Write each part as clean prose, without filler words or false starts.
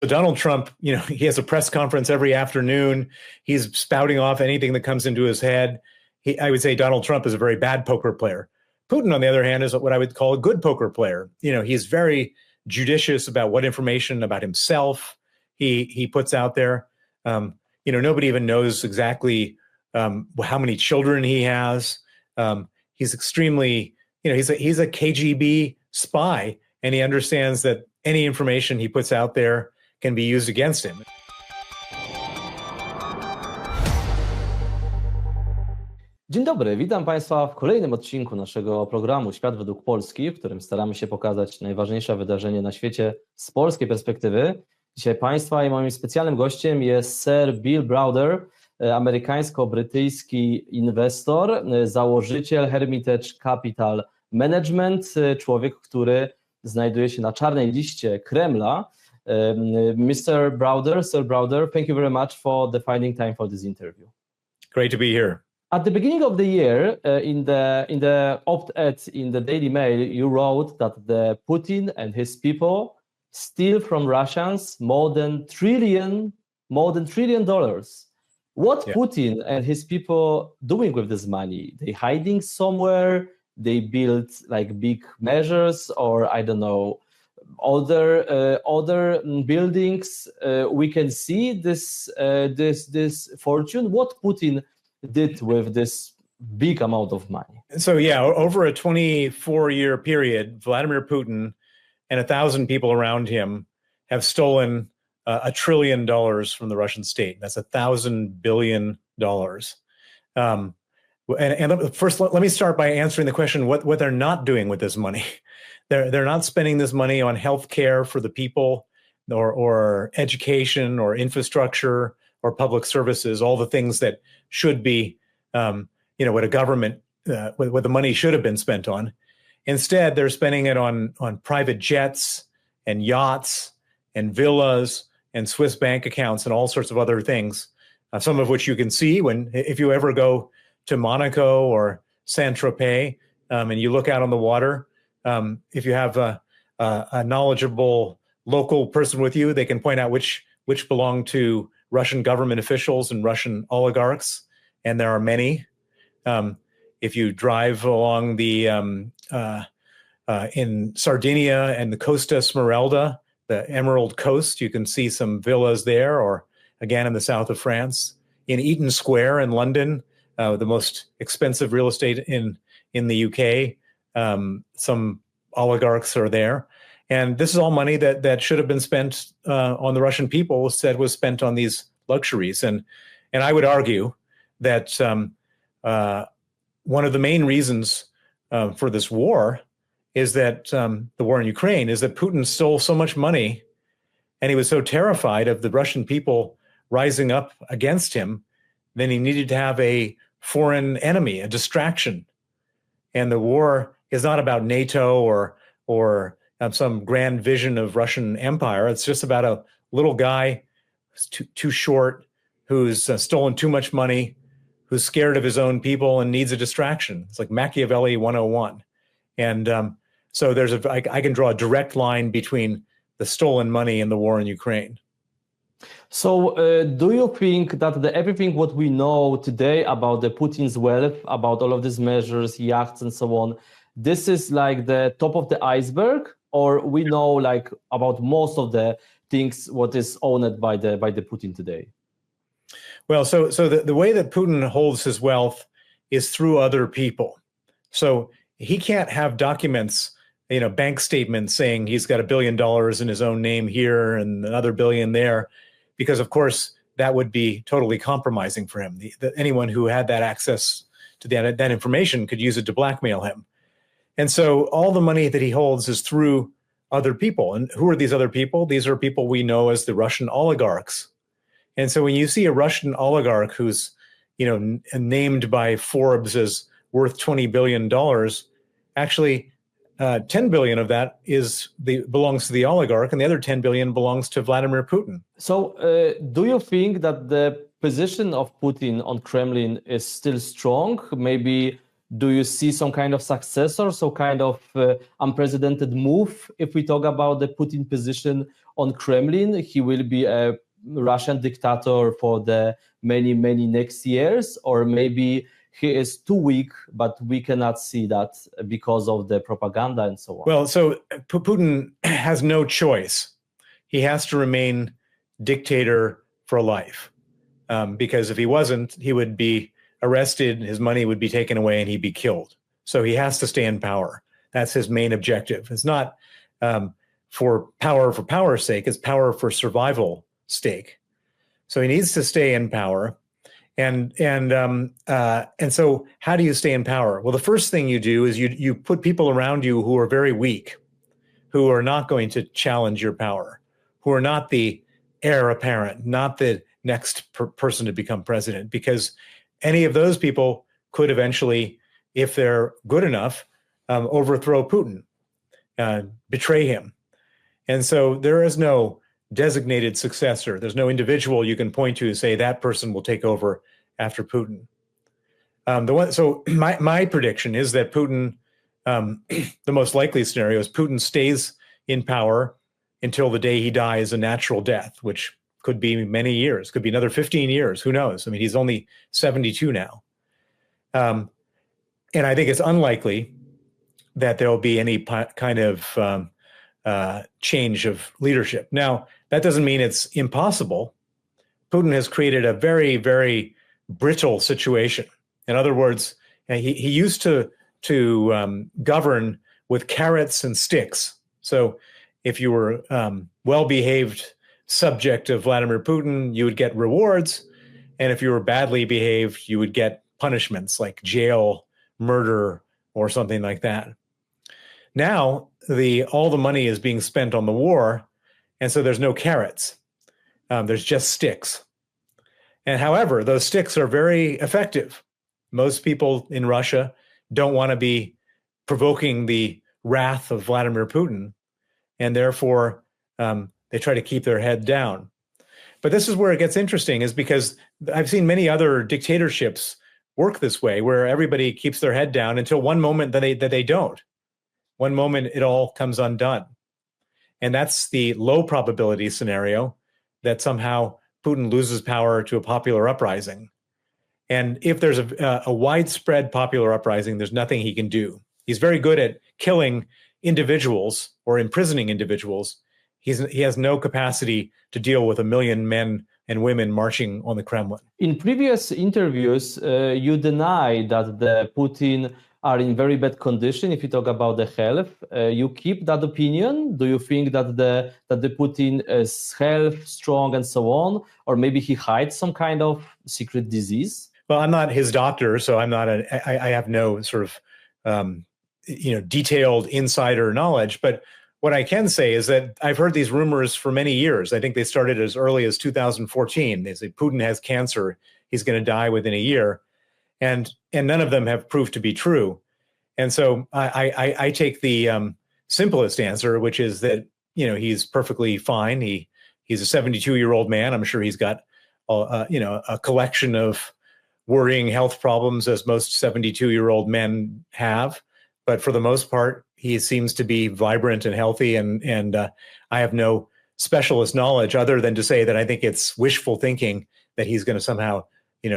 So Donald Trump, he has a press conference every afternoon. He's spouting off anything that comes into his head. I would say Donald Trump is a very bad poker player. Putin, on the other hand, is what I would call a good poker player. He's very judicious about what information about himself he puts out there. Nobody even knows exactly how many children he has. He's extremely, he's a KGB spy, and he understands that any information he puts out there can be used against him. Dzień dobry, witam Państwa w kolejnym odcinku naszego programu Świat według Polski, w którym staramy się pokazać najważniejsze wydarzenie na świecie z polskiej perspektywy. Dzisiaj Państwa i moim specjalnym gościem jest Sir Bill Browder, amerykańsko-brytyjski inwestor, założyciel Hermitage Capital Management, człowiek, który znajduje się na czarnej liście Kremla. Mr. Browder, Sir Browder, thank you very much for finding time for this interview. Great to be here. At the beginning of the year, in the op-ed in the Daily Mail, you wrote that the Putin and his people steal from Russians more than $1 trillion. What Putin and his people doing with this money? They hiding somewhere? They build like big measures, or I don't know, other buildings. We can see this fortune. What Putin did with this big amount of money? So over a 24-year period, Vladimir Putin and 1,000 people around him have stolen $1 trillion from the Russian state. That's $1,000 billion. And first, let me start by answering the question: what they're not doing with this money. They're not spending this money on health care for the people, or education, or infrastructure, or public services. All the things that should be, what a government, what the money should have been spent on. Instead, they're spending it on private jets and yachts and villas and Swiss bank accounts and all sorts of other things. Some of which you can see if you ever go to Monaco or Saint-Tropez, and you look out on the water. If you have a knowledgeable local person with you, they can point out which belong to Russian government officials and Russian oligarchs, and there are many. If you drive along the in Sardinia and the Costa Smeralda, the Emerald Coast, you can see some villas there, or again in the south of France. In Eaton Square in London, the most expensive real estate in the UK, some oligarchs are there. And this is all money that should have been spent on the Russian people, instead was spent on these luxuries. And I would argue that one of the main reasons for this war is that the war in Ukraine is that Putin stole so much money, and he was so terrified of the Russian people rising up against him, then he needed to have a foreign enemy, a distraction. And the war is not about NATO or some grand vision of Russian empire. It's just about a little guy who's too short, who's stolen too much money, who's scared of his own people and needs a distraction. It's like Machiavelli 101. And so I can draw a direct line between the stolen money and the war in Ukraine. So do you think that everything what we know today about the Putin's wealth, about all of these measures, yachts and so on, this is like the top of the iceberg, or we know like about most of the things what is owned by the Putin today? Well, so the way that Putin holds his wealth is through other people. So he can't have documents, bank statements saying he's got $1 billion in his own name here and another billion there, because of course that would be totally compromising for him. Anyone who had that access to that information could use it to blackmail him. And so all the money that he holds is through other people. And who are these other people? These are people we know as the Russian oligarchs. And so when you see a Russian oligarch who's, named by Forbes as worth $20 billion, actually 10 billion of that belongs to the oligarch, and the other 10 billion belongs to Vladimir Putin. So do you think that the position of Putin on Kremlin is still strong? Maybe do you see some kind of success or some kind of unprecedented move if we talk about the Putin position on Kremlin. He will be a Russian dictator for the many next years, or maybe he is too weak, but we cannot see that because of the propaganda and so on. Well, so Putin has no choice. He has to remain dictator for life, because if he wasn't, he would be arrested, his money would be taken away, and he'd be killed. So he has to stay in power. That's his main objective. It's not for power's sake, it's power for survival stake. So he needs to stay in power. And so how do you stay in power? Well, the first thing you do is you put people around you who are very weak, who are not going to challenge your power, who are not the heir apparent, not the next person to become president, because any of those people could eventually, if they're good enough, overthrow Putin, betray him. And so there is no designated successor. There's no individual you can point to say that person will take over after Putin. So my prediction is that Putin, the most likely scenario is Putin stays in power until the day he dies a natural death, which could be many years, could be another 15 years. Who knows? I mean, he's only 72 now. And I think it's unlikely that there will be any kind of change of leadership. Now, that doesn't mean it's impossible. Putin has created a very, very brittle situation. In other words, he used to govern with carrots and sticks. So if you were well-behaved subject of Vladimir Putin, you would get rewards. And if you were badly behaved, you would get punishments like jail, murder, or something like that. Now, all the money is being spent on the war, and so there's no carrots. There's just sticks. And however, those sticks are very effective. Most people in Russia don't want to be provoking the wrath of Vladimir Putin, and therefore they try to keep their head down. But this is where it gets interesting, is because I've seen many other dictatorships work this way, where everybody keeps their head down until one moment that they don't. One moment it all comes undone. And that's the low probability scenario, that somehow Putin loses power to a popular uprising. And if there's a widespread popular uprising, there's nothing he can do. He's very good at killing individuals or imprisoning individuals. He has no capacity to deal with 1 million men and women marching on the Kremlin. In previous interviews, you deny that the Putin are in very bad condition. If you talk about the health, you keep that opinion? Do you think that the Putin is health, strong, and so on, or maybe he hides some kind of secret disease? Well, I'm not his doctor, so I have no sort of detailed insider knowledge. But what I can say is that I've heard these rumors for many years. I think they started as early as 2014. They say Putin has cancer; he's going to die within a year. And none of them have proved to be true. And so I take the simplest answer, which is that, he's perfectly fine. He's a 72-year-old man. I'm sure he's got, a collection of worrying health problems, as most 72-year-old men have. But for the most part, he seems to be vibrant and healthy. And I have no specialist knowledge other than to say that I think it's wishful thinking that he's going to somehow,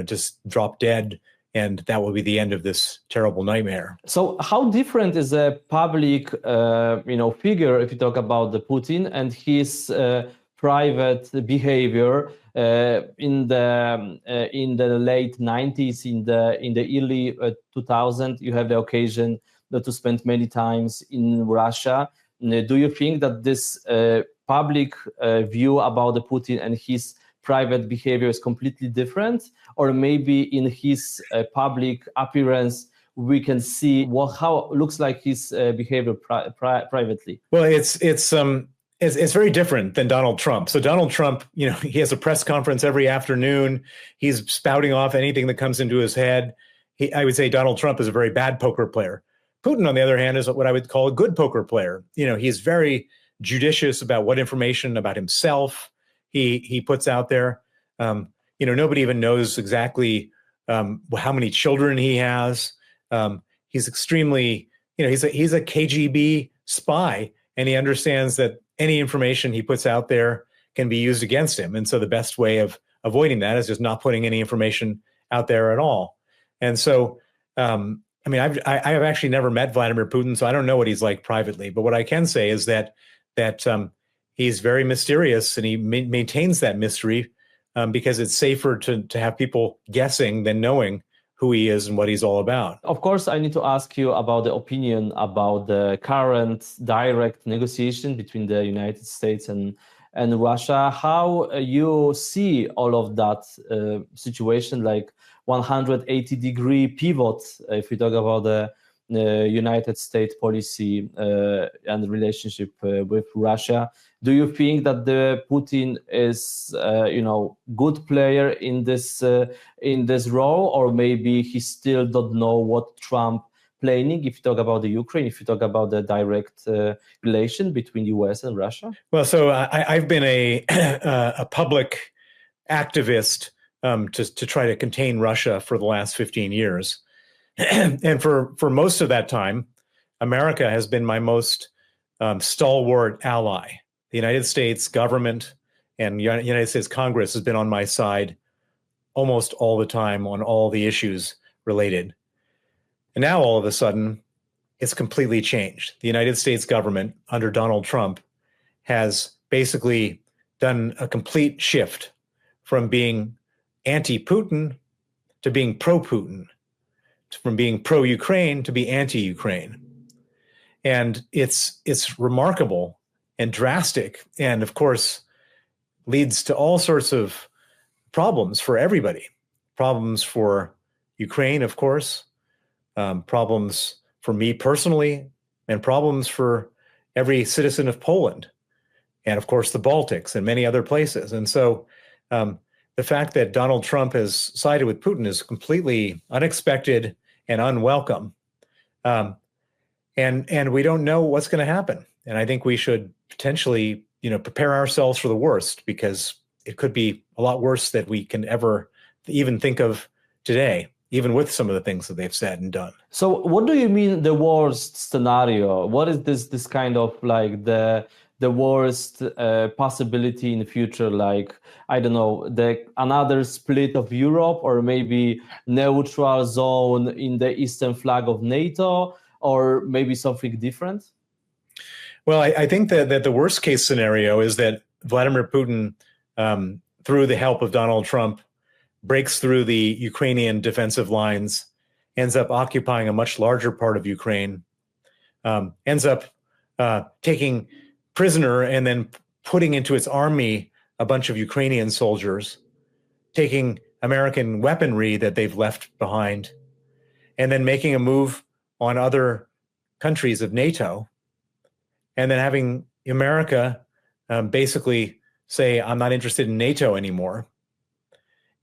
just drop dead. And that will be the end of this terrible nightmare. So how different is a public, figure, if you talk about the Putin, and his private behavior in the late 90s, in the early 2000s? You have the occasion to spend many times in Russia. Do you think that this public view about the Putin and his private behavior is completely different, or maybe in his public appearance we can see how it looks like his behavior privately? Well, it's very different than Donald Trump. So Donald Trump, he has a press conference every afternoon. He's spouting off anything that comes into his head. I would say Donald Trump is a very bad poker player. Putin, on the other hand, is what I would call a good poker player. He's very judicious about what information about himself he puts out there. Nobody even knows exactly how many children he has. He's extremely, he's a KGB spy, and he understands that any information he puts out there can be used against him. And so the best way of avoiding that is just not putting any information out there at all. And so, I mean, I have actually never met Vladimir Putin, so I don't know what he's like privately. But what I can say is that he's very mysterious, and he maintains that mystery because it's safer to have people guessing than knowing who he is and what he's all about. Of course, I need to ask you about the opinion about the current direct negotiation between the United States and Russia. How you see all of that situation, like 180-degree pivot, if we talk about the United States policy and relationship with Russia. Do you think that the Putin is, good player in this role, or maybe he still don't know what Trump planning? If you talk about the Ukraine, if you talk about the direct relation between U.S. and Russia. Well, so I've been a public activist to try to contain Russia for the last 15 years. And for most of that time, America has been my most stalwart ally. The United States government and United States Congress has been on my side almost all the time on all the issues related. And now all of a sudden, it's completely changed. The United States government under Donald Trump has basically done a complete shift from being anti-Putin to being pro-Putin, from being pro-Ukraine to be anti-Ukraine. And it's remarkable and drastic, and of course, leads to all sorts of problems for everybody. Problems for Ukraine, of course, problems for me personally, and problems for every citizen of Poland, and of course, the Baltics and many other places. And so the fact that Donald Trump has sided with Putin is completely unexpected and unwelcome. And we don't know what's going to happen. And I think we should potentially, prepare ourselves for the worst, because it could be a lot worse than we can ever even think of today, even with some of the things that they've said and done. So what do you mean the worst scenario? What is this kind of like the worst possibility in the future? Like, I don't know, another split of Europe, or maybe neutral zone in the eastern flank of NATO, or maybe something different? Well, I think that the worst case scenario is that Vladimir Putin, through the help of Donald Trump, breaks through the Ukrainian defensive lines, ends up occupying a much larger part of Ukraine, ends up taking prisoner and then putting into its army a bunch of Ukrainian soldiers, taking American weaponry that they've left behind, and then making a move on other countries of NATO, and then having America basically say, I'm not interested in NATO anymore.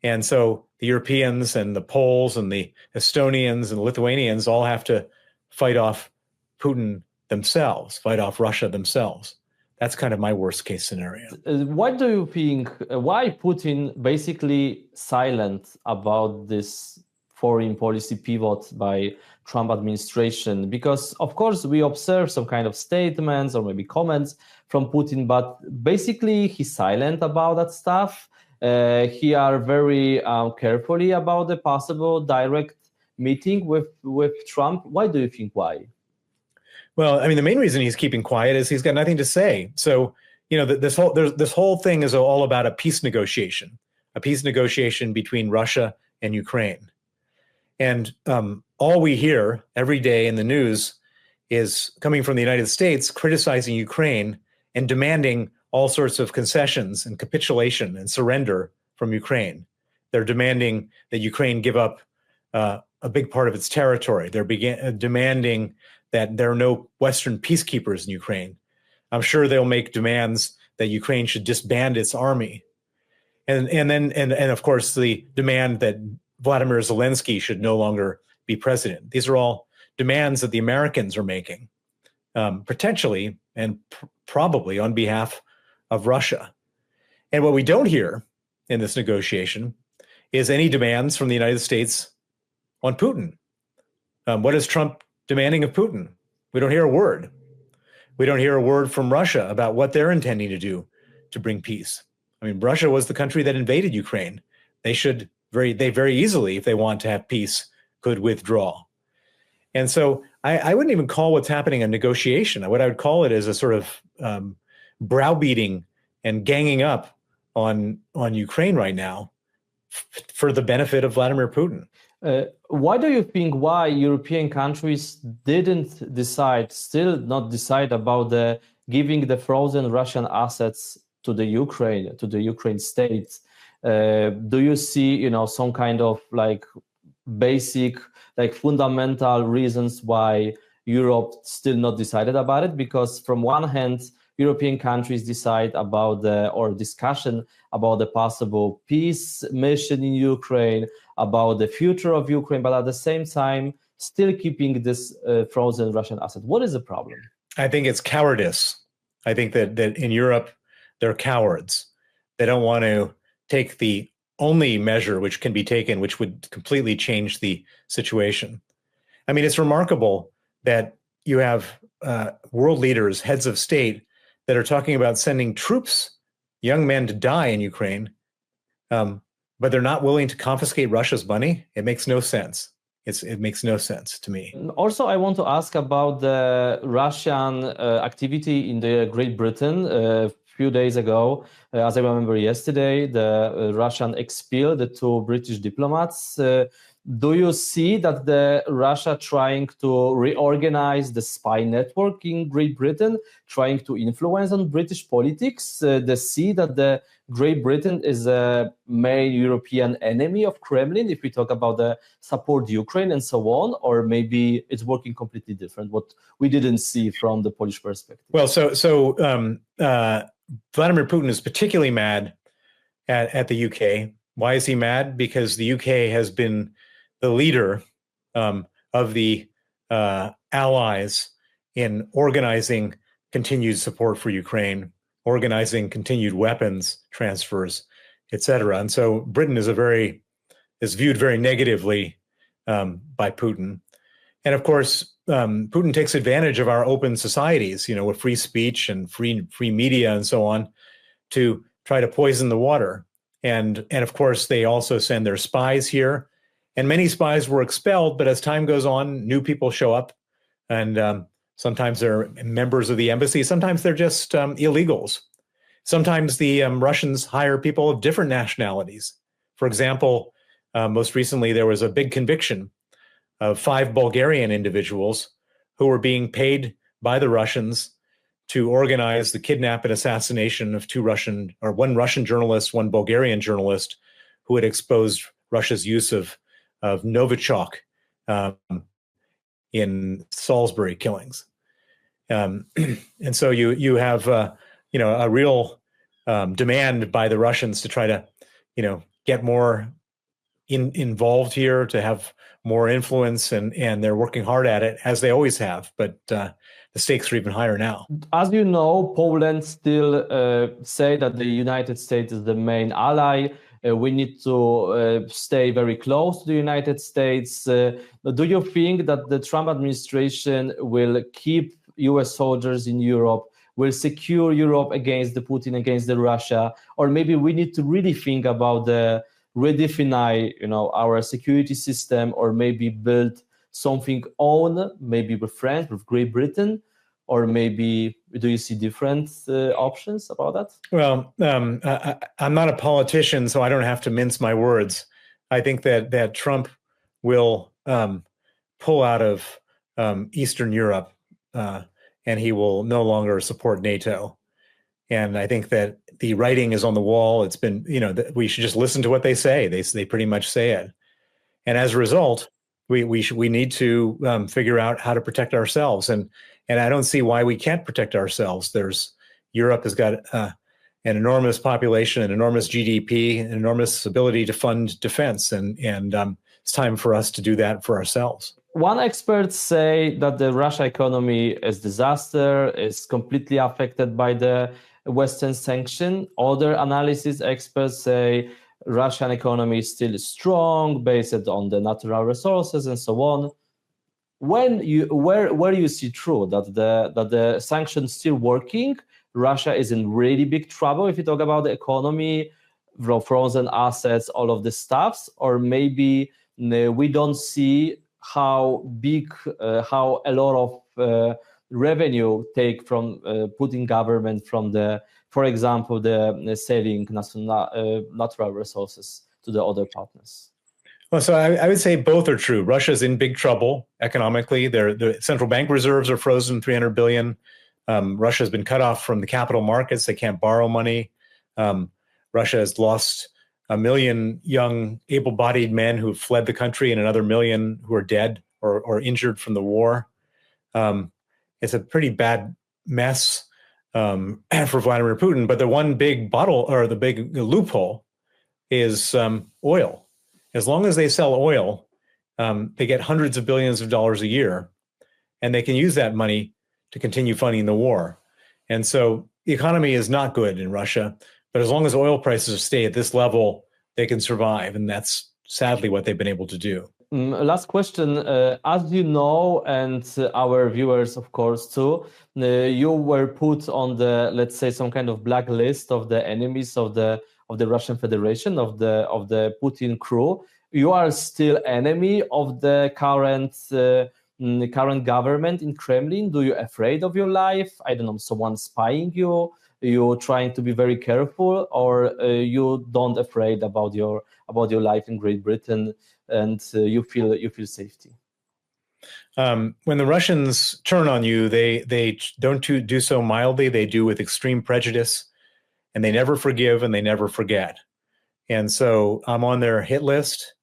And so the Europeans and the Poles and the Estonians and the Lithuanians all have to fight off Putin themselves, fight off Russia themselves. That's kind of my worst case scenario. What do you think, why Putin basically silent about this foreign policy pivot by Trump administration? Because of course we observe some kind of statements or maybe comments from Putin, but basically he's silent about that stuff. He are very carefully about the possible direct meeting with Trump. Why do you think why? Well, I mean, the main reason he's keeping quiet is he's got nothing to say. So, this whole thing is all about a peace negotiation between Russia and Ukraine. And all we hear every day in the news is coming from the United States criticizing Ukraine and demanding all sorts of concessions and capitulation and surrender from Ukraine. They're demanding that Ukraine give up a big part of its territory. They're demanding that there are no Western peacekeepers in Ukraine. I'm sure they'll make demands that Ukraine should disband its army. And of course the demand that Vladimir Zelensky should no longer be president. These are all demands that the Americans are making, potentially and probably on behalf of Russia. And what we don't hear in this negotiation is any demands from the United States on Putin. What is Trump demanding of Putin? We don't hear a word. We don't hear a word from Russia about what they're intending to do to bring peace. I mean, Russia was the country that invaded Ukraine. They very easily, if they want to have peace, could withdraw. And so I wouldn't even call what's happening a negotiation. What I would call it is a sort of browbeating and ganging up on Ukraine right now for the benefit of Vladimir Putin. Why do you think European countries still not decide about giving the frozen Russian assets to the Ukraine state? Do you see, some kind of basic, fundamental reasons why Europe still not decided about it? Because from one hand, European countries decide about discussion about the possible peace mission in Ukraine, about the future of Ukraine, but at the same time, still keeping this frozen Russian asset. What is the problem? I think it's cowardice. I think that in Europe, they're cowards. They don't want to take the only measure which can be taken, which would completely change the situation. I mean, it's remarkable that you have world leaders, heads of state, that are talking about sending troops, young men, to die in Ukraine, but they're not willing to confiscate Russia's money. It makes no sense. It makes no sense to me. Also, I want to ask about the Russian activity in the Great Britain. A few days ago, as I remember yesterday, the Russian expelled the 2 British diplomats. Do you see that the Russia trying to reorganize the spy network in Great Britain, trying to influence on British politics? They see that the Great Britain is a main European enemy of Kremlin, if we talk about the support Ukraine and so on, or maybe it's working completely different, what we didn't see from the Polish perspective. Well, Vladimir Putin is particularly mad at the UK. Why is he mad? Because the UK has been the leader of the allies in organizing continued support for Ukraine, organizing continued weapons transfers, etc. And so Britain is viewed very negatively by Putin. And of course, Putin takes advantage of our open societies, with free speech and free media and so on, to try to poison the water. And of course, they also send their spies here. And many spies were expelled, but as time goes on, new people show up. And sometimes they're members of the embassy. Sometimes they're just illegals. Sometimes the Russians hire people of different nationalities. For example, most recently, there was a big conviction of 5 Bulgarian individuals who were being paid by the Russians to organize the kidnap and assassination of one Russian journalist, one Bulgarian journalist, who had exposed Russia's use of Novichok in Salisbury killings. And so you have a real demand by the Russians to try to get more involved here, to have more influence, and they're working hard at it, as they always have, but the stakes are even higher now. As you know, Poland still say that the United States is the main ally. We need to stay very close to the United States. Do you think that the Trump administration will keep US soldiers in Europe, will secure Europe against the Putin, against the Russia? Or maybe we need to really think about redefine our security system, or maybe build something own, maybe with France, with Great Britain? Or maybe, do you see different options about that? Well, I'm not a politician, so I don't have to mince my words. I think that Trump will pull out of Eastern Europe, and he will no longer support NATO. And I think that the writing is on the wall. It's been, we should just listen to what they say. They pretty much say it. And as a result, we need to figure out how to protect ourselves. And I don't see why we can't protect ourselves. Europe has got an enormous population, an enormous GDP, an enormous ability to fund defense, and it's time for us to do that for ourselves. One expert say that the Russia economy is disaster, is completely affected by the Western sanction. Other analysis experts say Russian economy is still strong, based on the natural resources and so on. where you see true that the sanctions still working, Russia is in really big trouble if you talk about the economy, frozen assets, all of this stuffs, or maybe we don't see how a lot of revenue take from Putin government from for example, the selling natural resources to the other partners. Well, so I would say both are true. Russia's in big trouble economically. The central bank reserves are frozen, 300 billion. Russia's been cut off from the capital markets. They can't borrow money. Russia has lost 1 million young, able-bodied men who have fled the country and another 1 million who are dead or injured from the war. It's a pretty bad mess for Vladimir Putin. But the one big the big loophole is oil. As long as they sell oil, they get hundreds of billions of dollars a year, and they can use that money to continue funding the war. And so the economy is not good in Russia, but as long as oil prices stay at this level, they can survive. And that's sadly what they've been able to do. Last question. As you know, and our viewers, of course, too, you were put on the, let's say, some kind of blacklist of the enemies of the Russian Federation, of the Putin crew. You are still enemy of the current government in Kremlin. Do you afraid of your life? I don't know, someone spying you? You trying to be very careful, or you don't afraid about your life in Great Britain, and you feel safety? When the Russians turn on you, they don't do so mildly. They do with extreme prejudice, and they never forgive and they never forget. And so I'm on their hit list.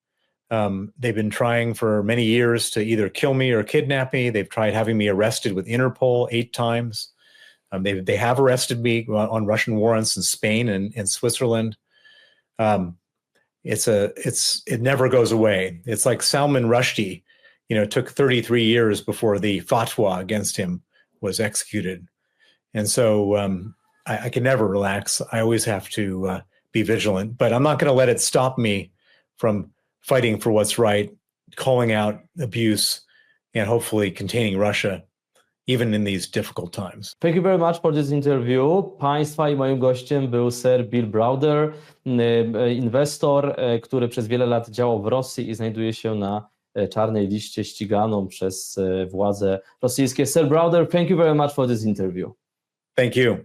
They've been trying for many years to either kill me or kidnap me. They've tried having me arrested with Interpol 8 times. They have arrested me on Russian warrants in Spain and Switzerland. It never goes away. It's like Salman Rushdie, it took 33 years before the fatwa against him was executed. And so I can never relax. I always have to be vigilant, but I'm not going to let it stop me from fighting for what's right, calling out abuse, and hopefully containing Russia, even in these difficult times. Thank you very much for this interview. Państwa i moim gościem był Sir Bill Browder, inwestor, który przez wiele lat działał w Rosji i znajduje się na czarnej liście ściganą przez władze rosyjskie. Sir Browder, thank you very much for this interview. Thank you.